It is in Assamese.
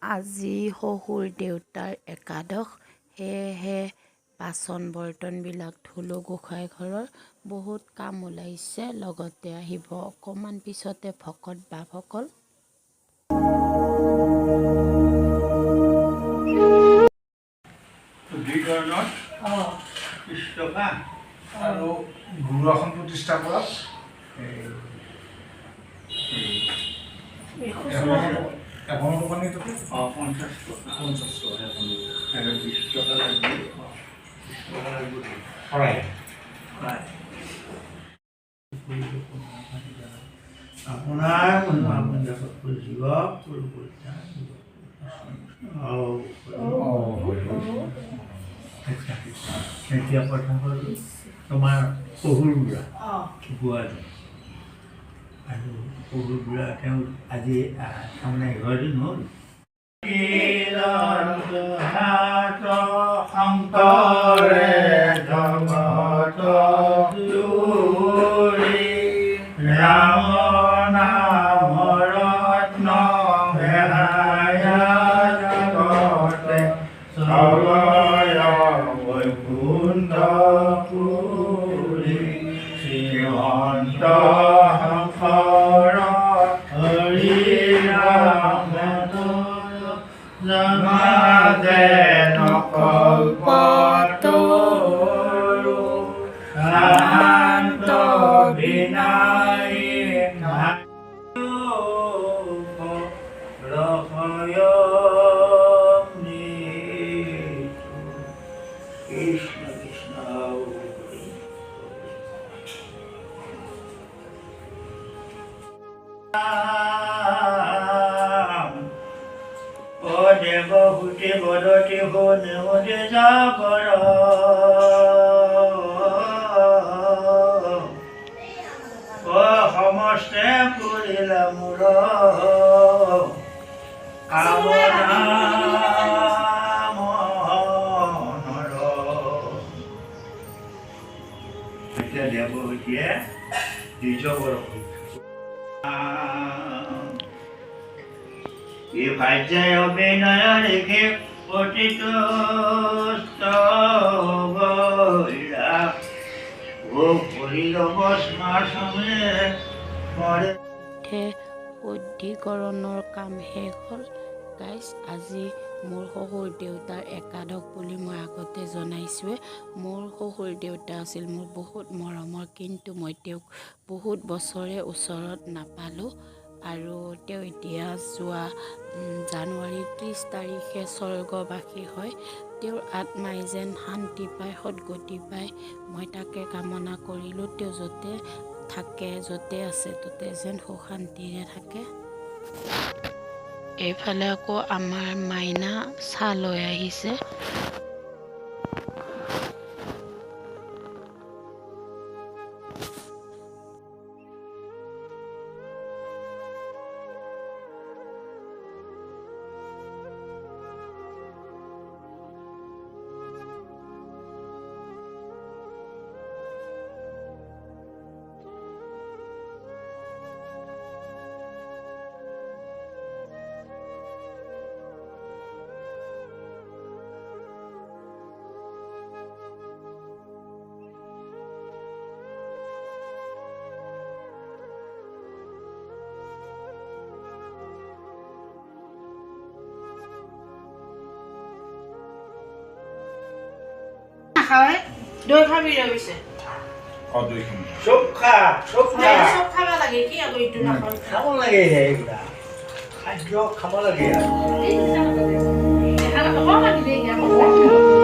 আজি শহুৰ দেউতাৰ একাদশ, সেয়েহে বাচন বৰ্তনবিলাক ধুলো গোসাঁই ঘৰৰ। বহুত কাম ওলাইছে, লগতে আহিব অকণমান পিছতে ভকত বাভকল। টকা আৰু গুৰু আসন প্ৰতিষ্ঠা কৰা এখন টকা নে তাতে 50 টকা 20 টকা লাগিব শৰাই আপোনাৰ এতিয়া কথা হ'ল তোমাৰ শহুৰ বুঢ়া বোৱাৰী আৰু শহুৰ বুঢ়া তেওঁ আজি তাৰমানে 11 দিন হ'ল। শংকৰে জগত ৰাম নাম ৰত্ন জগতে চলয় বৈকুণ্ঠ পুৰী শ্ৰীমন্ত শংকৰ হৰি ৰাম জনাদে নকল্পতৰু শান্ত বিনায় কৃষ্ণ কৃষ্ণ দেৱ ভূতি বদতি নেমতে যাবৰ সমস্তে পুৰিলা মোৰ কামনা মনৰ। এতিয়া দেৱভূতিয়ে দ্বিজবৰ এই ভাজ্যায় অভিনয় ৰেখে পতিত ও হৰিল বস্মাসমে মৰে। শুদ্ধিকৰণৰ কাম শেষ হ'ল। গাইজ, আজি মোৰ শহুৰ দেউতাৰ একাদশ বুলি মই আগতে জনাইছোৱে। মোৰ শহুৰ দেউতা আছিল মোৰ বহুত মৰমৰ, কিন্তু মই তেওঁক বহুত বছৰে ওচৰত নাপালোঁ। আৰু তেওঁ এতিয়া যোৱা জানুৱাৰী 30 তাৰিখে স্বৰ্গবাসী হয়। তেওঁৰ আত্মাই যেন শান্তি পায়, সদ্গতি পায়, মই তাকে কামনা কৰিলোঁ। তেওঁ য'তে থাকে, য'তে আছে, ত'তে যেন সুখ শান্তিৰে থাকে। এইফালে আকৌ আমাৰ মাইনা চাহ লৈ আহিছে। দৈ খাবি ৰবিছে চব খাব লাগে কি আকৌ এইটো নাখাওঁ খাব লাগে এইগুলা খাদ্য খাব লাগে। অকণমান দিলে